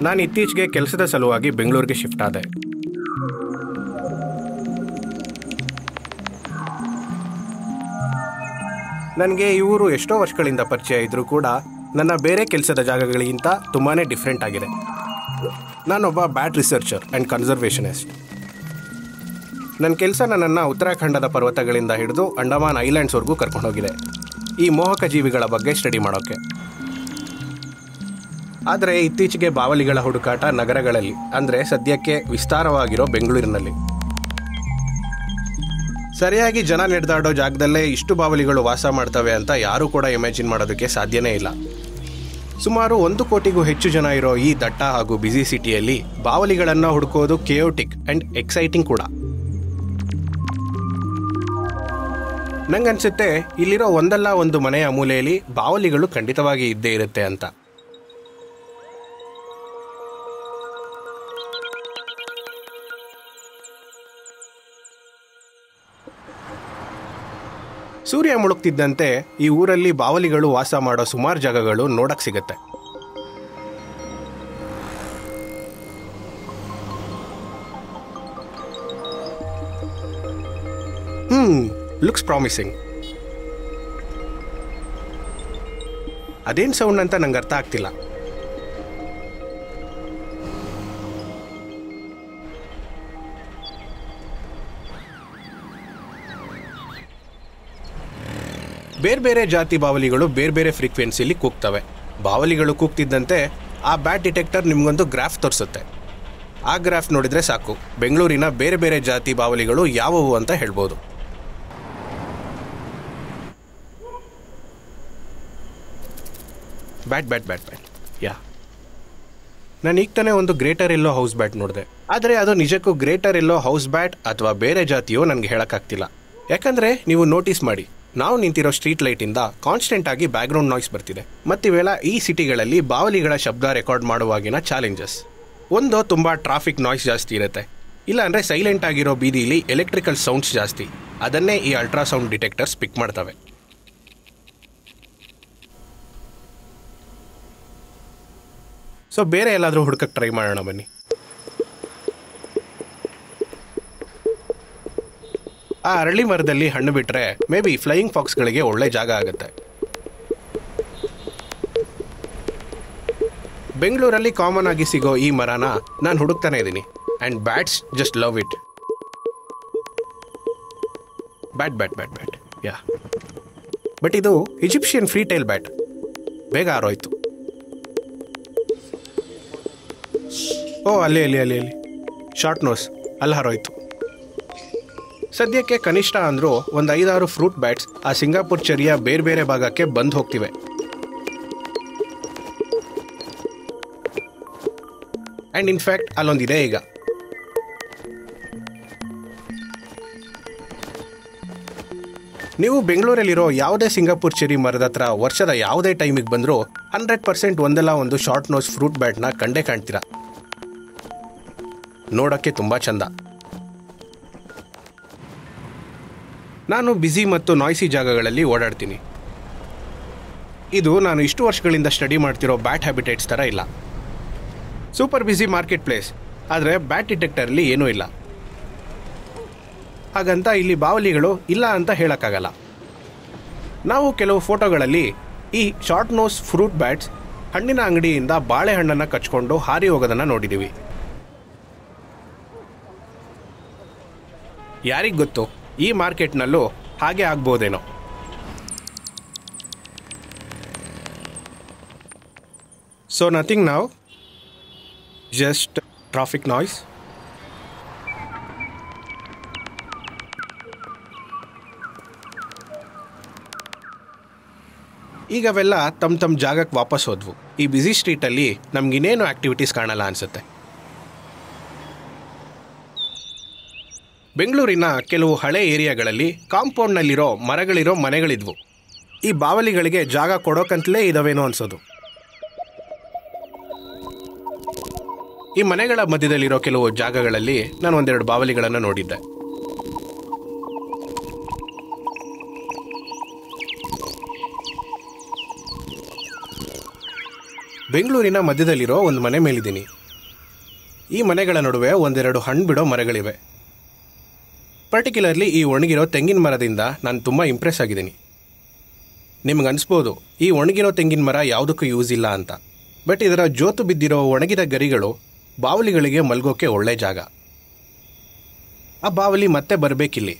ನಾನು ಇತ್ತೀಚೆಗೆ ಕೆಲಸದ ಸಲುವಾಗಿ ಬೆಂಗಳೂರಿಗೆ ಶಿಫ್ಟ್ ಆದೆ. ನನಗೆ ಈ ಊರು ಎಷ್ಟೋ ವರ್ಷಗಳಿಂದ ಪರಿಚಯ ಇದ್ದರೂ ಕೂಡ ನನ್ನ ಬೇರೆ ಕೆಲಸದ ಜಾಗಗಳಿಗಿಂತ ತುಂಬಾ ಡಿಫ್ರೆಂಟ್ ಆಗಿದೆ. ನಾನೊಬ್ಬ ಬ್ಯಾಟ್ ರಿಸರ್ಚರ್ ಆ್ಯಂಡ್ ಕನ್ಸರ್ವೇಷನಿಸ್ಟ್. ನನ್ನ ಕೆಲಸ ನನ್ನನ್ನು ಉತ್ತರಾಖಂಡದ ಪರ್ವತಗಳಿಂದ ಹಿಡಿದು ಅಂಡಮಾನ್ ಐಲ್ಯಾಂಡ್ಸ್ವರೆಗೂ ಕರ್ಕೊಂಡೋಗಿದೆ ಈ ಮೋಹಕ ಜೀವಿಗಳ ಬಗ್ಗೆ ಸ್ಟಡಿ ಮಾಡೋಕ್ಕೆ. ಆದರೆ ಇತ್ತೀಚೆಗೆ ಬಾವಲಿಗಳ ಹುಡುಕಾಟ ನಗರಗಳಲ್ಲಿ, ಅಂದರೆ ಸದ್ಯಕ್ಕೆ ವಿಸ್ತಾರವಾಗಿರೋ ಬೆಂಗಳೂರಿನಲ್ಲಿ. ಸರಿಯಾಗಿ ಜನ ನಡೆದಾಡೋ ಜಾಗದಲ್ಲೇ ಇಷ್ಟು ಬಾವಲಿಗಳು ವಾಸ ಮಾಡ್ತವೆ ಅಂತ ಯಾರೂ ಕೂಡ ಇಮ್ಯಾಜಿನ್ ಮಾಡೋದಕ್ಕೆ ಸಾಧ್ಯನೇ ಇಲ್ಲ. ಸುಮಾರು 1 ಕೋಟಿಗೂ ಹೆಚ್ಚು ಜನ ಇರೋ ಈ ದಟ್ಟ ಹಾಗೂ ಬ್ಯುಸಿ ಸಿಟಿಯಲ್ಲಿ ಬಾವಲಿಗಳನ್ನು ಹುಡುಕೋದು ಕೇಯೋಟಿಕ್ ಆ್ಯಂಡ್ ಎಕ್ಸೈಟಿಂಗ್ ಕೂಡ. ನಂಗನ್ಸುತ್ತೆ ಇಲ್ಲಿರೋ ಒಂದಲ್ಲ ಒಂದು ಮನೆಯ ಮೂಲೆಯಲ್ಲಿ ಬಾವಲಿಗಳು ಖಂಡಿತವಾಗಿ ಇದ್ದೇ ಇರುತ್ತೆ ಅಂತ. ಸೂರ್ಯ ಮುಳುಗ್ತಿದ್ದಂತೆ ಈ ಊರಲ್ಲಿ ಬಾವಲಿಗಳು ವಾಸ ಮಾಡೋ ಸುಮಾರು ಜಾಗಗಳು ನೋಡಕ್ ಸಿಗತ್ತೆ. Looks promising. ಅದೇನು ಸೌಂಡ್ ಅಂತ ನಂಗೆ ಅರ್ಥ ಆಗ್ತಿಲ್ಲ. ಬೇರೆ ಬೇರೆ ಜಾತಿ ಬಾವಲಿಗಳು ಬೇರೆ ಬೇರೆ ಫ್ರೀಕ್ವೆನ್ಸಿಲಿ ಕೂಗ್ತವೆ. ಬಾವಲಿಗಳು ಕೂಗ್ತಿದ್ದಂತೆ ಆ ಬ್ಯಾಟ್ ಡಿಟೆಕ್ಟರ್ ನಿಮಗೊಂದು ಗ್ರಾಫ್ ತೋರಿಸುತ್ತೆ. ಆ ಗ್ರಾಫ್ ನೋಡಿದರೆ ಸಾಕು, ಬೆಂಗಳೂರಿನ ಬೇರೆ ಬೇರೆ ಜಾತಿ ಬಾವಲಿಗಳು ಯಾವುವು ಅಂತ ಹೇಳ್ಬೋದು. ಬ್ಯಾಟ್ ಬ್ಯಾಟ್ ಬ್ಯಾಟ್ ಬ್ಯಾಟ್ ಯಾ ನಾನು ಈಗ ತಾನೇ ಒಂದು ಗ್ರೇಟರ್ ಎಲ್ಲೋ ಹೌಸ್ ಬ್ಯಾಟ್ ನೋಡಿದೆ. ಆದರೆ ಅದು ನಿಜಕ್ಕೂ ಗ್ರೇಟರ್ ಎಲ್ಲೋ ಹೌಸ್ ಬ್ಯಾಟ್ ಅಥವಾ ಬೇರೆ ಜಾತಿಯೋ ನನಗೆ ಹೇಳೋಕ್ಕಾಗ್ತಿಲ್ಲ. ಯಾಕಂದರೆ ನೀವು ನೋಟಿಸ್ ಮಾಡಿ, ನಾವು ನಿಂತಿರೋ ಸ್ಟ್ರೀಟ್ ಲೈಟಿಂದ ಕಾನ್ಸ್ಟೆಂಟ್ ಆಗಿ ಬ್ಯಾಕ್ಗ್ರೌಂಡ್ ನಾಯ್ಸ್ ಬರ್ತಿದೆ. ಮತ್ತಿವೆಲ್ಲ ಈ ಸಿಟಿಗಳಲ್ಲಿ ಬಾವಲಿಗಳ ಶಬ್ದ ರೆಕಾರ್ಡ್ ಮಾಡುವಾಗಿನ ಚಾಲೆಂಜಸ್. ಒಂದು, ತುಂಬ ಟ್ರಾಫಿಕ್ ನಾಯ್ಸ್ ಜಾಸ್ತಿ ಇರುತ್ತೆ. ಇಲ್ಲಾಂದರೆ ಸೈಲೆಂಟ್ ಆಗಿರೋ ಬೀದಿಲಿ ಎಲೆಕ್ಟ್ರಿಕಲ್ ಸೌಂಡ್ಸ್ ಜಾಸ್ತಿ. ಅದನ್ನೇ ಈ ಅಲ್ಟ್ರಾಸೌಂಡ್ ಡಿಟೆಕ್ಟರ್ಸ್ ಪಿಕ್ ಮಾಡ್ತವೆ. ಸೊ ಬೇರೆ ಎಲ್ಲಾದರೂ ಹುಡುಕಕ್ಕೆ ಟ್ರೈ ಮಾಡೋಣ ಬನ್ನಿ. ಆ ಅರಳಿ ಮರದಲ್ಲಿ ಹಣ್ಣು ಬಿಟ್ಟರೆ ಮೇ ಬಿ ಫ್ಲೈಯಿಂಗ್ ಫಾಕ್ಸ್ಗಳಿಗೆ ಒಳ್ಳೆ ಜಾಗ ಆಗುತ್ತೆ. ಬೆಂಗಳೂರಲ್ಲಿ ಕಾಮನ್ ಆಗಿ ಸಿಗೋ ಈ ಮರನ ನಾನು ಹುಡುಕ್ತಾನೆ ಇದ್ದೀನಿ. And bats just love it. Bat bat bat bat yeah but ಇದು ಈಜಿಪ್ಷಿಯನ್ ಫ್ರೀ ಟೈಲ್ ಬ್ಯಾಟ್. ಬೇಗ ಆರೋಯ್ತು. ಓ ಅಲ್ಲಿ ಅಲ್ಲಿ ಅಲ್ಲಿ ಅಲ್ಲಿ ಶಾರ್ಟ್ ನೋಸ್ ಅಲ್ಲಿ ಹಾರೋಯ್ತು. ಸದ್ಯಕ್ಕೆ ಕನಿಷ್ಠ ಅಂದರೂ ಒಂದು 5-6 ಫ್ರೂಟ್ ಬ್ಯಾಟ್ಸ್ ಆ ಸಿಂಗಾಪುರ್ ಚೆರಿಯ ಬೇರೆ ಬೇರೆ ಭಾಗಕ್ಕೆ ಬಂದು ಹೋಗ್ತಿವೆ. ಆ್ಯಂಡ್ ಇನ್ಫ್ಯಾಕ್ಟ್ ಅಲ್ಲೊಂದಿದೆ ಈಗ. ನೀವು ಬೆಂಗಳೂರಲ್ಲಿರೋ ಯಾವುದೇ ಸಿಂಗಾಪುರ್ ಚೆರಿ ಮರದ ಹತ್ರ ವರ್ಷದ ಯಾವುದೇ ಟೈಮಿಗೆ ಬಂದರೂ 100% ಒಂದಲ್ಲ ಒಂದು ಶಾರ್ಟ್ ನೋಸ್ ಫ್ರೂಟ್ ಬ್ಯಾಟ್ನ ಕಂಡೇ ಕಾಣ್ತೀರಾ. ನೋಡೋಕ್ಕೆ ತುಂಬ ಚಂದ. ನಾನು ಬ್ಯುಸಿ ಮತ್ತು ನಾಯ್ಸಿ ಜಾಗಗಳಲ್ಲಿ ಓಡಾಡ್ತೀನಿ. ಇದು ನಾನು ಇಷ್ಟು ವರ್ಷಗಳಿಂದ ಸ್ಟಡಿ ಮಾಡ್ತಿರೋ ಬ್ಯಾಟ್ ಹ್ಯಾಬಿಟೇಟ್ಸ್ ಥರ ಇಲ್ಲ. ಸೂಪರ್ ಬ್ಯುಸಿ ಮಾರ್ಕೆಟ್ ಪ್ಲೇಸ್, ಆದರೆ ಬ್ಯಾಟ್ ಡಿಟೆಕ್ಟರ್ಲಿ ಏನೂ ಇಲ್ಲ. ಹಾಗಂತ ಇಲ್ಲಿ ಬಾವಲಿಗಳು ಇಲ್ಲ ಅಂತ ಹೇಳೋಕ್ಕಾಗಲ್ಲ. ನಾವು ಕೆಲವು ಫೋಟೋಗಳಲ್ಲಿ ಈ ಶಾರ್ಟ್ ನೋಸ್ ಫ್ರೂಟ್ ಬ್ಯಾಟ್ಸ್ ಹಣ್ಣಿನ ಅಂಗಡಿಯಿಂದ ಬಾಳೆಹಣ್ಣನ್ನು ಕಚ್ಕೊಂಡು ಹಾರಿ ಹೋಗೋದನ್ನು ನೋಡಿದ್ದೀವಿ. ಯಾರಿಗೆ ಗೊತ್ತು, ಈ ಮಾರ್ಕೆಟ್ನಲ್ಲೂ ಹಾಗೆ ಆಗ್ಬೋದೇನೋ. So nothing now, just traffic noise. ಈಗ ಅವೆಲ್ಲ ತಮ್ಮ ಜಾಗಕ್ಕೆ ವಾಪಸ್ ಹೋದ್ವು. ಈ ಬ್ಯುಸಿ ಸ್ಟ್ರೀಟಲ್ಲಿ ನಮಗಿನ್ನೇನು ಆ್ಯಕ್ಟಿವಿಟೀಸ್ ಕಾಣಲ್ಲ ಅನಿಸುತ್ತೆ. ಬೆಂಗಳೂರಿನ ಕೆಲವು ಹಳೆ ಏರಿಯಾಗಳಲ್ಲಿ ಕಾಂಪೌಂಡ್ನಲ್ಲಿರೋ ಮರಗಳಿರೋ ಮನೆಗಳಿದ್ವು. ಈ ಬಾವಲಿಗಳಿಗೆ ಜಾಗ ಕೊಡೋಕಂತಲೇ ಇದಾವೇನೋ ಅನ್ಸೋದು. ಈ ಮನೆಗಳ ಮಧ್ಯದಲ್ಲಿರೋ ಕೆಲವು ಜಾಗಗಳಲ್ಲಿ ನಾನು ಒಂದೆರಡು ಬಾವಲಿಗಳನ್ನು ನೋಡಿದ್ದೆ. ಬೆಂಗಳೂರಿನ ಮಧ್ಯದಲ್ಲಿರೋ ಒಂದು ಮನೆ ಮೇಲಿದ್ದೀನಿ. ಈ ಮನೆಗಳ ನಡುವೆ ಒಂದೆರಡು ಹಣ್ಣು ಬಿಡೋ ಮರಗಳಿವೆ. ಪರ್ಟಿಕ್ಯುಲರ್ಲಿ ಈ ಒಣಗಿರೋ ತೆಂಗಿನ ಮರದಿಂದ ನಾನು ತುಂಬ ಇಂಪ್ರೆಸ್ ಆಗಿದ್ದೀನಿ. ನಿಮ್ಗೆ ಅನಿಸ್ಬೋದು ಈ ಒಣಗಿರೋ ತೆಂಗಿನ ಮರ ಯಾವುದಕ್ಕೂ ಯೂಸ್ ಇಲ್ಲ ಅಂತ. ಬಟ್ ಇದರ ಜೋತು ಬಿದ್ದಿರೋ ಒಣಗಿದ ಗರಿಗಳು ಬಾವಲಿಗಳಿಗೆ ಮಲ್ಗೋಕೆ ಒಳ್ಳೆ ಜಾಗ. ಆ ಬಾವಲಿ ಮತ್ತೆ ಬರಬೇಕಿಲ್ಲಿ.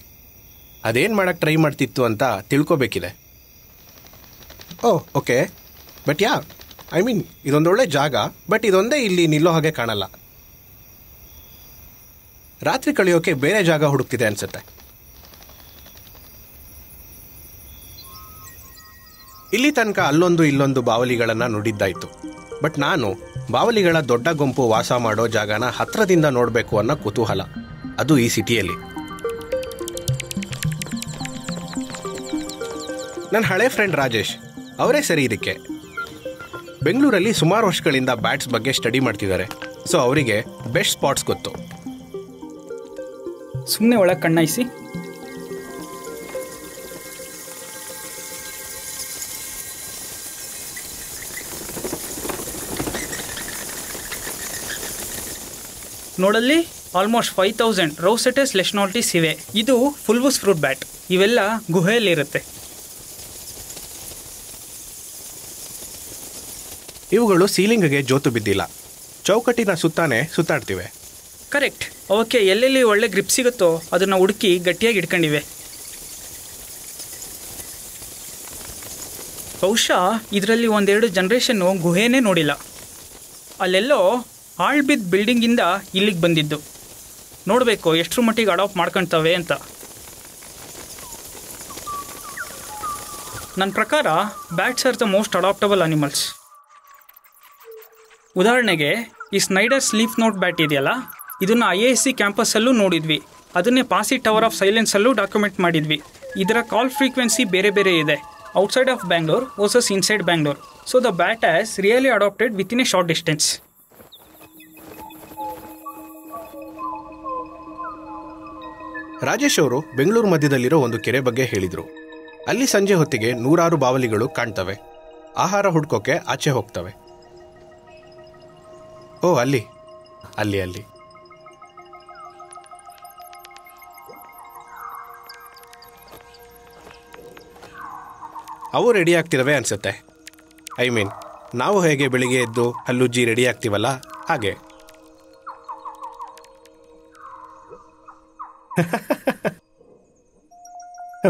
ಅದೇನು ಮಾಡೋಕ್ಕೆ ಟ್ರೈ ಮಾಡ್ತಿತ್ತು ಅಂತ ತಿಳ್ಕೊಬೇಕಿದೆ. ಓಕೆ, ಬಟ್ ಐ ಮೀನ್ ಇದೊಂದೊಳ್ಳೆ ಜಾಗ. ಬಟ್ ಇದೊಂದೇ ಇಲ್ಲಿ ನಿಲ್ಲೋ ಹಾಗೆ ಕಾಣಲ್ಲ. ರಾತ್ರಿ ಕಳೆಯೋಕೆ ಬೇರೆ ಜಾಗ ಹುಡುಕ್ತಿದೆ ಅನ್ಸುತ್ತೆ. ಇಲ್ಲಿ ತನಕ ಅಲ್ಲೊಂದು ಇಲ್ಲೊಂದು ಬಾವಲಿಗಳನ್ನು ನೋಡಿದ್ದಾಯ್ತು. ಬಟ್ ನಾನು ಬಾವಲಿಗಳ ದೊಡ್ಡ ಗುಂಪು ವಾಸ ಮಾಡೋ ಜಾಗನ ಹತ್ರದಿಂದ ನೋಡಬೇಕು ಅನ್ನೋ ಕುತೂಹಲ, ಅದು ಈ ಸಿಟಿಯಲ್ಲಿ. ನನ್ನ ಹಳೆ ಫ್ರೆಂಡ್ ರಾಜೇಶ್ ಅವರೇ ಸರಿ ಇದಕ್ಕೆ. ಬೆಂಗಳೂರಲ್ಲಿ ಸುಮಾರು ವರ್ಷಗಳಿಂದ ಬ್ಯಾಟ್ಸ್ ಬಗ್ಗೆ ಸ್ಟಡಿ ಮಾಡ್ತಿದ್ದಾರೆ. ಸೊ ಅವರಿಗೆ ಬೆಸ್ಟ್ ಸ್ಪಾಟ್ಸ್ ಗೊತ್ತು. ಸುಮ್ಮನೆ ಒಳಗೆ ಕಣ್ಣಾಯಿಸಿ. ನೋಡಲ್ಲಿ ಆಲ್ಮೋಸ್ಟ್ 5000 ರೋಸೆಟಸ್ ಲೆಶ್ನಾಲ್ಟಿಸ್ ಇವೆ. ಇದು ಫುಲ್ಬೂಸ್ ಫ್ರೂಟ್ ಬ್ಯಾಟ್. ಇವೆಲ್ಲ ಗುಹೆಯಲ್ಲಿರುತ್ತೆ. ಇವುಗಳು ಸೀಲಿಂಗ್ಗೆ ಜೋತು ಬಿದ್ದಿಲ್ಲ, ಚೌಕಟ್ಟಿನ ಸುತ್ತಾನೆ ಸುತ್ತಾಡ್ತಿವೆ. ಕರೆಕ್ಟ್. ಅವಕ್ಕೆ ಎಲ್ಲೆಲ್ಲಿ ಒಳ್ಳೆ ಗ್ರಿಪ್ ಸಿಗುತ್ತೋ ಅದನ್ನು ಹುಡುಕಿ ಗಟ್ಟಿಯಾಗಿ ಇಟ್ಕೊಂಡಿವೆ. ಬಹುಶಃ ಇದರಲ್ಲಿ ಒಂದೆರಡು ಜನ್ರೇಷನ್ನು ಗುಹೆನೇ ನೋಡಿಲ್ಲ. ಅಲ್ಲೆಲ್ಲೋ ಆಳ್ಬಿದ್ದ ಬಿಲ್ಡಿಂಗಿಂದ ಇಲ್ಲಿಗೆ ಬಂದಿದ್ದು. ನೋಡಬೇಕು ಎಷ್ಟರ ಮಟ್ಟಿಗೆ ಅಡಾಪ್ಟ್ ಮಾಡ್ಕೊಳ್ತವೆ ಅಂತ. ನನ್ನ ಪ್ರಕಾರ bats are the most adaptable animals. ಉದಾಹರಣೆಗೆ ಈ ಸ್ನೈಡರ್ ಸ್ಲೀಪ್ ನೋಟ್ ಬ್ಯಾಟ್ ಇದೆಯಲ್ಲ, ಇದನ್ನು IISc ಕ್ಯಾಂಪಸ್ಸಲ್ಲೂ ನೋಡಿದ್ವಿ. ಅದನ್ನೇ ಪಾಸಿ ಟವರ್ ಆಫ್ ಸೈಲೆನ್ಸಲ್ಲೂ ಡಾಕ್ಯುಮೆಂಟ್ ಮಾಡಿದ್ವಿ. ಇದರ ಕಾಲ್ ಫ್ರೀಕ್ವೆನ್ಸಿ ಬೇರೆ ಬೇರೆ ಇದೆ, outside of Bangalore versus inside Bangalore. So the bat has really adapted with in a short distance. Rajesh ಅವರು ಬೆಂಗಳೂರು ಮಧ್ಯದಲ್ಲಿರೋ ಒಂದು ಕೆರೆ ಬಗ್ಗೆ ಹೇಳಿದರು. ಅಲ್ಲಿ ಸಂಜೆ ಹೊತ್ತಿಗೆ ನೂರಾರು ಬಾವಲಿಗಳು ಕಾಣ್ತವೆ. ಆಹಾರ ಹುಡ್ಕೋಕೆ ಆಚೆ ಹೋಗ್ತವೆ. ಅಲ್ಲಿ ಅಲ್ಲಿ ಅಲ್ಲಿ ಅವು ರೆಡಿ ಆಗ್ತಿರವೆ ಅನ್ಸುತ್ತೆ. ಐ ಮೀನ್ ನಾವು ಹೇಗೆ ಬೆಳಿಗ್ಗೆ ಎದ್ದು ಹಲ್ಲುಜ್ಜಿ ರೆಡಿ ಆಗ್ತೀವಲ್ಲ ಹಾಗೆ.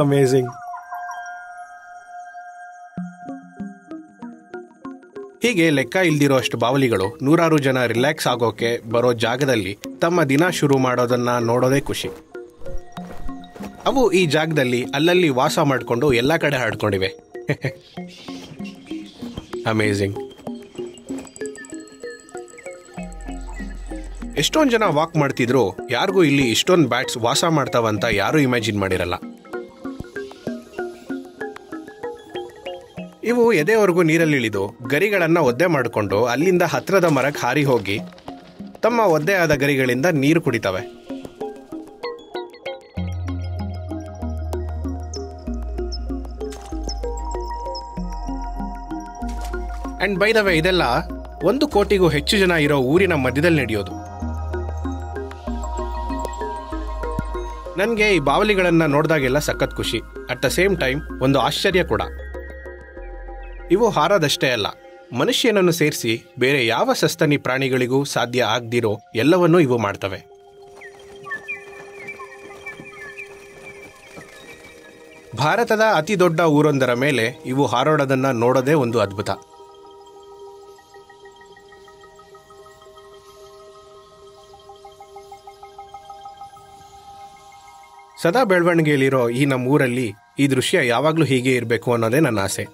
ಅಮೇಜಿಂಗ್. ಹೀಗೆ ಲೆಕ್ಕ ಇಲ್ದಿರೋ ಅಷ್ಟು ಬಾವಲಿಗಳು ನೂರಾರು ಜನ ರಿಲ್ಯಾಕ್ಸ್ ಆಗೋಕೆ ಬರೋ ಜಾಗದಲ್ಲಿ ತಮ್ಮ ದಿನ ಶುರು ಮಾಡೋದನ್ನ ನೋಡೋದೇ ಖುಷಿ. ಅವು ಈ ಜಾಗದಲ್ಲಿ ಅಲ್ಲಲ್ಲಿ ವಾಸ ಮಾಡಿಕೊಂಡು ಎಲ್ಲ ಕಡೆ ಹರಡ್ಕೊಂಡಿವೆ. ಅಮೇಜಿಂಗ್. ಎಷ್ಟೊಂದು ಜನ ವಾಕ್ ಮಾಡ್ತಿದ್ರು, ಯಾರಿಗೂ ಇಲ್ಲಿ ಇಷ್ಟೊಂದು ಬ್ಯಾಟ್ಸ್ ವಾಸ ಮಾಡ್ತಾವಂತ ಯಾರೂ ಇಮ್ಯಾಜಿನ್ ಮಾಡಿರಲ್ಲ. ಇವು ಎದೆವರೆಗೂ ನೀರಲ್ಲಿ ಇಳಿದು ಗರಿಗಳನ್ನು ಒದ್ದೆ ಮಾಡಿಕೊಂಡು ಅಲ್ಲಿಂದ ಹತ್ರದ ಮರಕ್ಕೆ ಹಾರಿ ಹೋಗಿ ತಮ್ಮ ಒದ್ದೆ ಆದ ಗರಿಗಳಿಂದ ನೀರು ಕುಡಿತವೆ. ಅಂಡ್ ಬೈ ದ ವೇ, ಇದೆಲ್ಲ 1 ಕೋಟಿಗೂ ಹೆಚ್ಚು ಜನ ಇರೋ ಊರಿನ ಮಧ್ಯದಲ್ಲಿ ನಡೆಯೋದು. ನನಗೆ ಈ ಬಾವಲಿಗಳನ್ನು ನೋಡಿದಾಗೆಲ್ಲ ಸಖತ್ ಖುಷಿ. ಅಟ್ ದ ಸೇಮ್ ಟೈಮ್ ಒಂದು ಆಶ್ಚರ್ಯ ಕೂಡ. ಇವು ಹಾರೋದಷ್ಟೇ ಅಲ್ಲ, ಮನುಷ್ಯನನ್ನು ಸೇರಿಸಿ ಬೇರೆ ಯಾವ ಸಸ್ತನಿ ಪ್ರಾಣಿಗಳಿಗೂ ಸಾಧ್ಯ ಆಗದಿರೋ ಎಲ್ಲವನ್ನೂ ಇವು ಮಾಡ್ತವೆ. ಭಾರತದ ಅತಿ ದೊಡ್ಡ ಊರೊಂದರ ಮೇಲೆ ಇವು ಹಾರೋಡೋದನ್ನ ನೋಡೋದೇ ಒಂದು ಅದ್ಭುತ. ಸದಾ ಬೆಳವಣಿಗೆಯಲ್ಲಿರೋ ಈ ನಮ್ಮ ಊರಲ್ಲಿ ಈ ದೃಶ್ಯ ಯಾವಾಗಲೂ ಹೀಗೆ ಇರಬೇಕು ಅನ್ನೋದೇ ನನ್ನ ಆಸೆ.